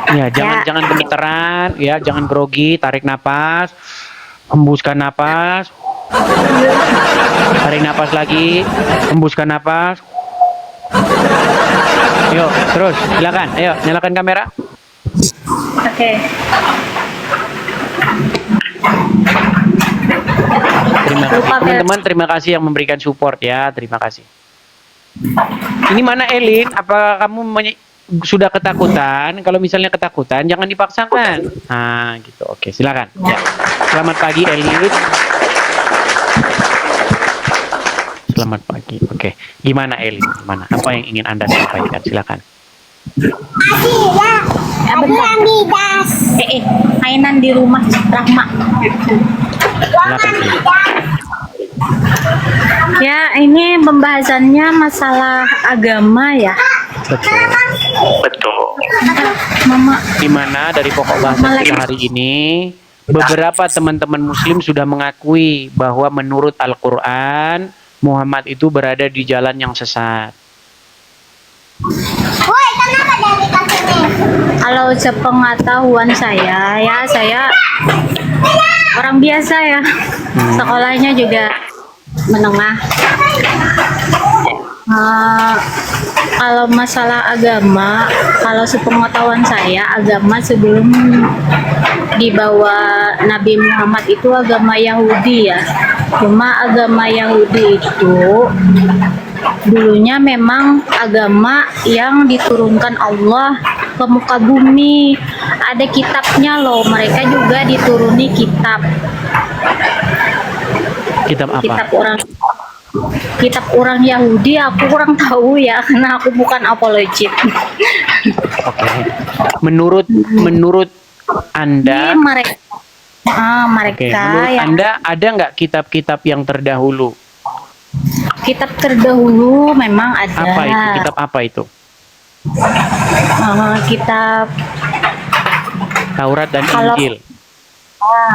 Ya, jangan gemeteran, ya, jangan grogi, tarik napas, hembuskan napas, tarik napas lagi, hembuskan napas. Yuk, terus, silakan. Ayo, nyalakan kamera. Oke. Terima kasih, teman-teman. Terima kasih yang memberikan support ya. Terima kasih. Ini mana Elin? Apa kamu sudah ketakutan? Kalau misalnya ketakutan, jangan dipaksakan. Nah, gitu. Oke, silakan. Ya. Selamat pagi, Elin. Selamat pagi. Oke. Gimana, Elin? Gimana? Apa yang ingin Anda sampaikan? Silakan. Mainan di rumah Rahma. Silakan. Ya, ini pembahasannya masalah agama ya. Betul. Betul. Mama. Dimana dari pokok bahasan kita hari ini, beberapa teman-teman Muslim sudah mengakui bahwa menurut Al-Quran, Muhammad itu berada di jalan yang sesat. Kalau sepengetahuan saya, ya saya orang biasa ya. Sekolahnya juga menengah. Kalau masalah agama, kalau sepengetahuan saya, agama sebelum dibawa Nabi Muhammad itu agama Yahudi ya. Cuma agama Yahudi itu dulunya memang agama yang diturunkan Allah ke muka bumi. Ada kitabnya loh, mereka juga dituruni kitab. Kitab apa? Kitab orang Yahudi aku kurang tahu ya, karena aku bukan apologet. Oke. Menurut Anda, mereka menurut Anda ada nggak kitab-kitab yang terdahulu? Kitab terdahulu memang ada. Apa itu? Kitab apa itu? Kitab Taurat dan Injil.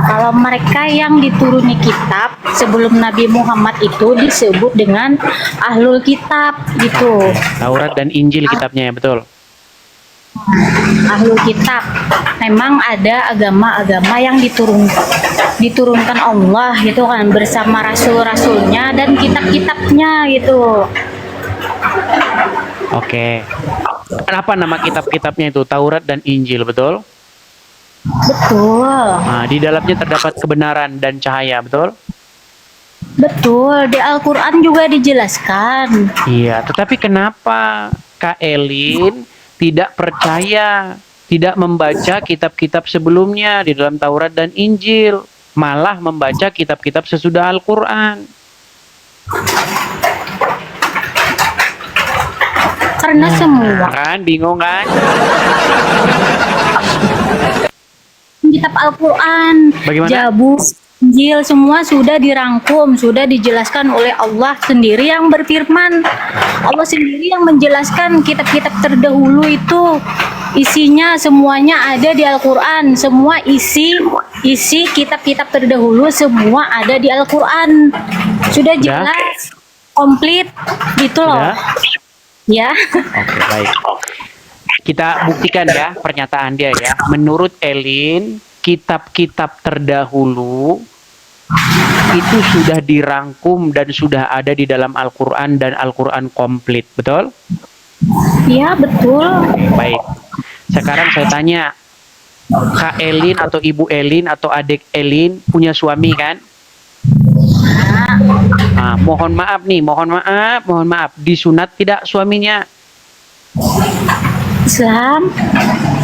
Kalau mereka yang dituruni kitab sebelum Nabi Muhammad itu disebut dengan Ahlul Kitab gitu. Taurat dan Injil kitabnya ya, betul. Ahlul Kitab. Memang ada agama-agama yang diturunkan Allah gitu kan, bersama rasul-rasulnya dan kitab-kitabnya gitu. Oke. Apa nama kitab-kitabnya itu? Taurat dan Injil, betul? Betul. Nah, di dalamnya terdapat kebenaran dan cahaya, betul? Betul, di Al-Quran juga dijelaskan. Iya, tetapi kenapa Kak Elin tidak percaya, tidak membaca kitab-kitab sebelumnya di dalam Taurat dan Injil, malah membaca kitab-kitab sesudah Al-Quran? Karena semua kan, bingung kan? kitab Al-Quran, Zabur, Injil semua sudah dirangkum, sudah dijelaskan oleh Allah sendiri yang berfirman. Allah sendiri yang menjelaskan kitab-kitab terdahulu itu isinya semuanya ada di Al-Quran. Semua isi kitab-kitab terdahulu semua ada di Al-Quran. Sudah jelas, komplit gitu loh. Ya. Oke, baik. Kita buktikan ya pernyataan dia ya. Menurut Elin, kitab-kitab terdahulu itu sudah dirangkum dan sudah ada di dalam Al-Quran dan Al-Quran komplit, betul? Iya, betul. Baik. Sekarang saya tanya, Kak Elin atau Ibu Elin atau adik Elin punya suami kan? Mohon maaf nih, mohon maaf. Disunat tidak suaminya? Islam.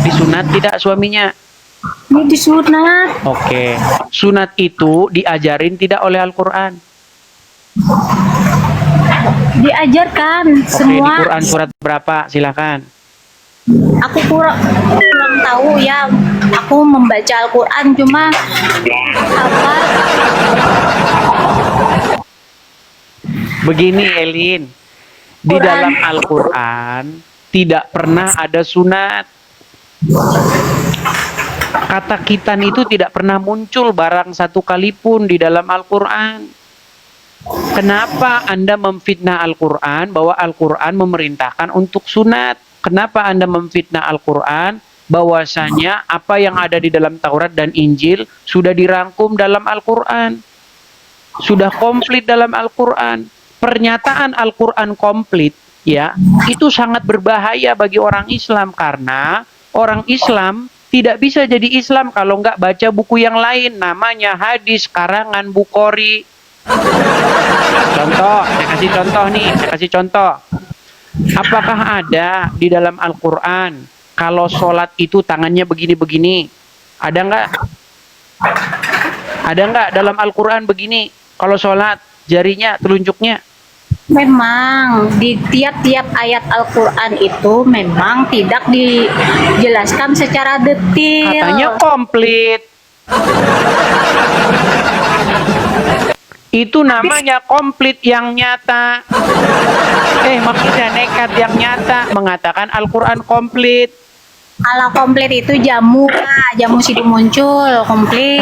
Disunat tidak suaminya? Ini disunat. Oke. Sunat itu diajarin tidak oleh Al-Quran? Diajarkan. Semua. Di Quran surat berapa? Silakan. Aku kurang tahu ya. Aku membaca Al-Quran cuma apa? Begini Elin, di dalam Al-Quran tidak pernah ada sunat. Kata khitan itu tidak pernah muncul barang satu kali pun di dalam Al-Quran. Kenapa Anda memfitnah Al-Quran bahwa Al-Quran memerintahkan untuk sunat? Kenapa Anda memfitnah Al-Quran bahwasanya apa yang ada di dalam Taurat dan Injil sudah dirangkum dalam Al-Quran. Sudah komplit dalam Al-Quran. Pernyataan Al-Quran komplit, ya, itu sangat berbahaya bagi orang Islam, karena orang Islam tidak bisa jadi Islam kalau nggak baca buku yang lain, namanya hadis karangan Bukhari. Contoh, saya kasih contoh nih, saya kasih contoh. Apakah ada di dalam Al-Quran kalau sholat itu tangannya begini-begini? Ada nggak? Ada nggak dalam Al-Quran begini? Kalau sholat jarinya, telunjuknya? Memang di tiap-tiap ayat Al-Quran itu memang tidak dijelaskan secara detail. Katanya komplit. Itu namanya komplit yang nyata. Maksudnya nekat yang nyata mengatakan Al-Quran komplit. Kalau komplit itu jamu Sidi muncul komplit.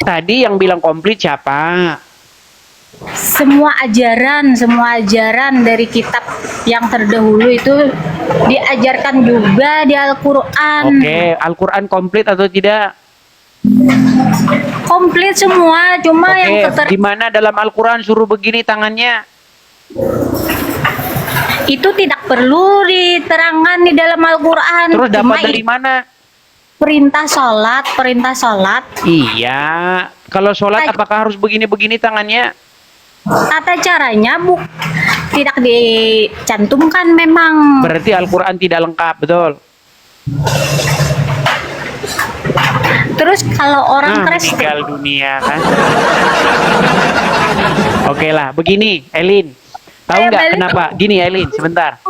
Tadi yang bilang komplit siapa? Semua ajaran dari kitab yang terdahulu itu diajarkan juga di Al-Quran. Oke, Al-Quran komplit atau tidak? Komplit semua, cuma yang di mana dalam Al-Quran suruh begini tangannya? Itu tidak perlu diterangkan di dalam Al-Quran. Terus dapat dari mana? Perintah sholat. Iya, kalau sholat apakah harus begini-begini tangannya? Tata caranya tidak dicantumkan memang. Berarti Al-Quran tidak lengkap, betul? Terus kalau orang Kristen meninggal dunia kan? Oke lah, begini Elin. Tahu nggak kenapa? Gini Elin, sebentar.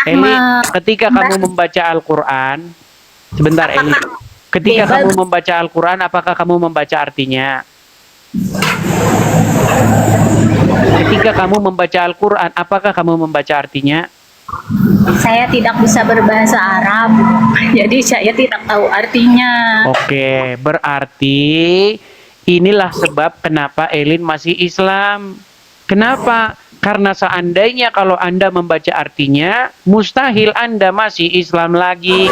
Elin, ketika kamu membaca Al-Quran, sebentar Elin. Ketika kamu membaca Al-Quran, apakah kamu membaca artinya? Ketika kamu membaca Al-Quran, apakah kamu membaca artinya? Saya tidak bisa berbahasa Arab, jadi saya tidak tahu artinya. Oke, berarti inilah sebab kenapa Elin masih Islam. Kenapa? Karena seandainya kalau Anda membaca artinya, mustahil Anda masih Islam lagi.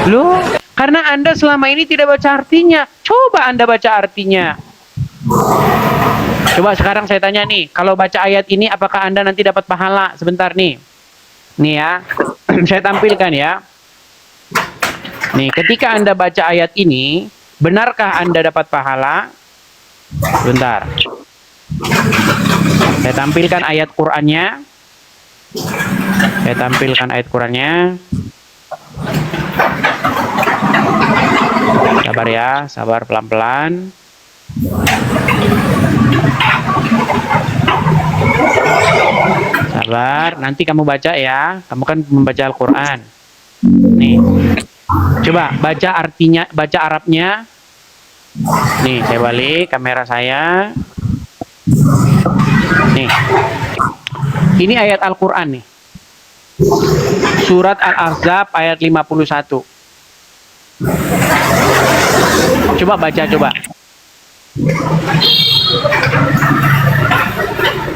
Loh, karena Anda selama ini tidak baca artinya. Coba Anda baca artinya. Coba sekarang saya tanya nih, kalau baca ayat ini apakah Anda nanti dapat pahala? Sebentar nih. Nih ya, saya tampilkan ya. Nih, ketika Anda baca ayat ini, benarkah Anda dapat pahala? Sebentar. Saya tampilkan ayat Qur'annya. Sabar ya, sabar pelan-pelan. Sabar, nanti kamu baca ya. Kamu kan membaca Al-Quran. Nih, coba baca artinya, baca Arabnya. Nih, saya balik kamera saya. Nih, ini ayat Al-Quran nih. Surat Al-Ahzab ayat 51. Coba baca, coba.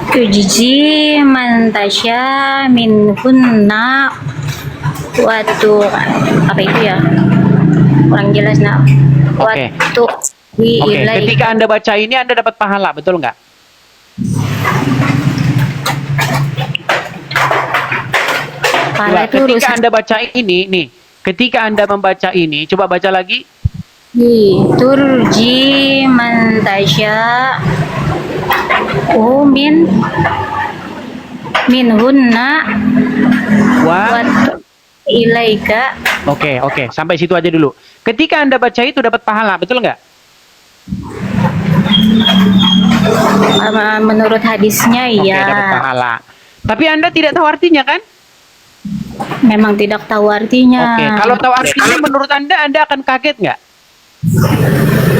Tujzi man tasya minhunna watu, apa itu ya? Kurang jelas nak. Oke. Oke, ketika Anda baca ini Anda dapat pahala, betul nggak? Coba, ketika Anda baca ini, nih, ketika Anda membaca ini, coba baca lagi. Turji man tasya minhunna wa ilaika. Oke, sampai situ aja dulu. Ketika Anda baca itu dapat pahala, betul nggak? Menurut hadisnya iya. Dapat pahala. Tapi Anda tidak tahu artinya kan? Memang tidak tahu artinya. Oke, kalau tahu artinya menurut Anda akan kaget nggak?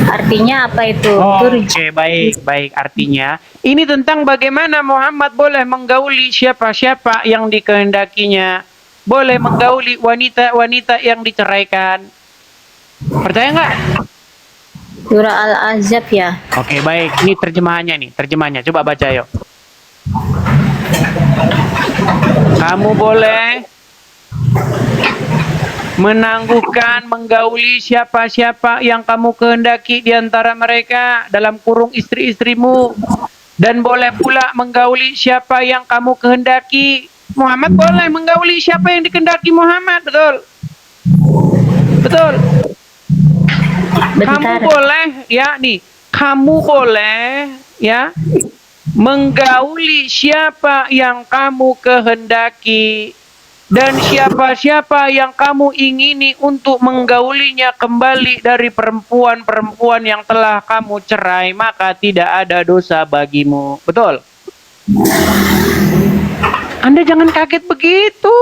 Artinya apa itu? Oke, baik. Artinya ini tentang bagaimana Muhammad boleh menggauli siapa-siapa yang dikehendakinya, boleh menggauli wanita-wanita yang diceraikan. Percaya nggak? Surah Al-Ahzab ya. Oke, baik. Ini terjemahannya. Coba baca yuk. Kamu boleh menangguhkan, menggauli siapa-siapa yang kamu kehendaki di antara mereka dalam kurung istri-istrimu, dan boleh pula menggauli siapa yang kamu kehendaki. Muhammad boleh menggauli siapa yang dikehendaki Muhammad, betul? Betul. Kamu boleh ya nih, kamu boleh ya menggauli siapa yang kamu kehendaki, dan siapa-siapa yang kamu ingini untuk menggaulinya kembali dari perempuan-perempuan yang telah kamu cerai, maka tidak ada dosa bagimu. Betul? Anda jangan kaget begitu.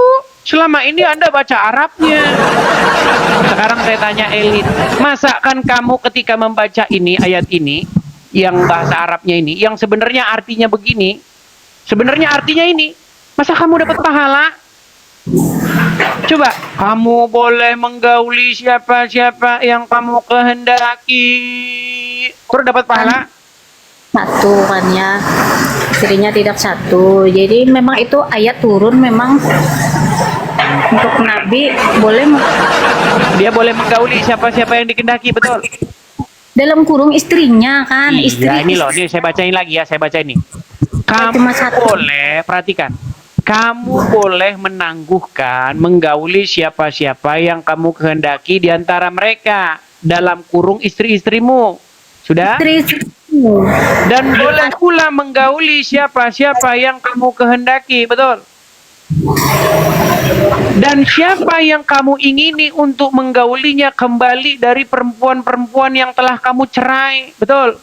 Selama ini Anda baca Arabnya. Sekarang saya tanya Elin, masakan kamu ketika membaca ini, ayat ini, yang bahasa Arabnya ini, yang sebenarnya artinya begini, sebenarnya artinya ini, masa kamu dapat pahala? Coba, kamu boleh menggauli siapa-siapa yang kamu kehendaki, terus dapat pahala? Satu kan ya, istrinya tidak satu. Jadi memang itu ayat turun memang untuk Nabi boleh Dia boleh menggauli siapa-siapa yang dikehendaki, betul? dalam kurung istrinya kan, istri. Iya, ini loh, ini saya bacain lagi ya, saya baca ini. Kamu boleh, perhatikan. Kamu boleh menangguhkan, menggauli siapa-siapa yang kamu kehendaki di antara mereka dalam kurung istri-istrimu. Sudah? Dan boleh pula menggauli siapa-siapa yang kamu kehendaki, betul? Dan siapa yang kamu ingini untuk menggaulinya kembali dari perempuan-perempuan yang telah kamu cerai, betul?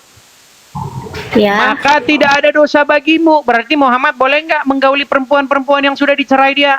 Ya. Maka tidak ada dosa bagimu. Berarti Muhammad boleh nggak menggauli perempuan-perempuan yang sudah dicerai dia?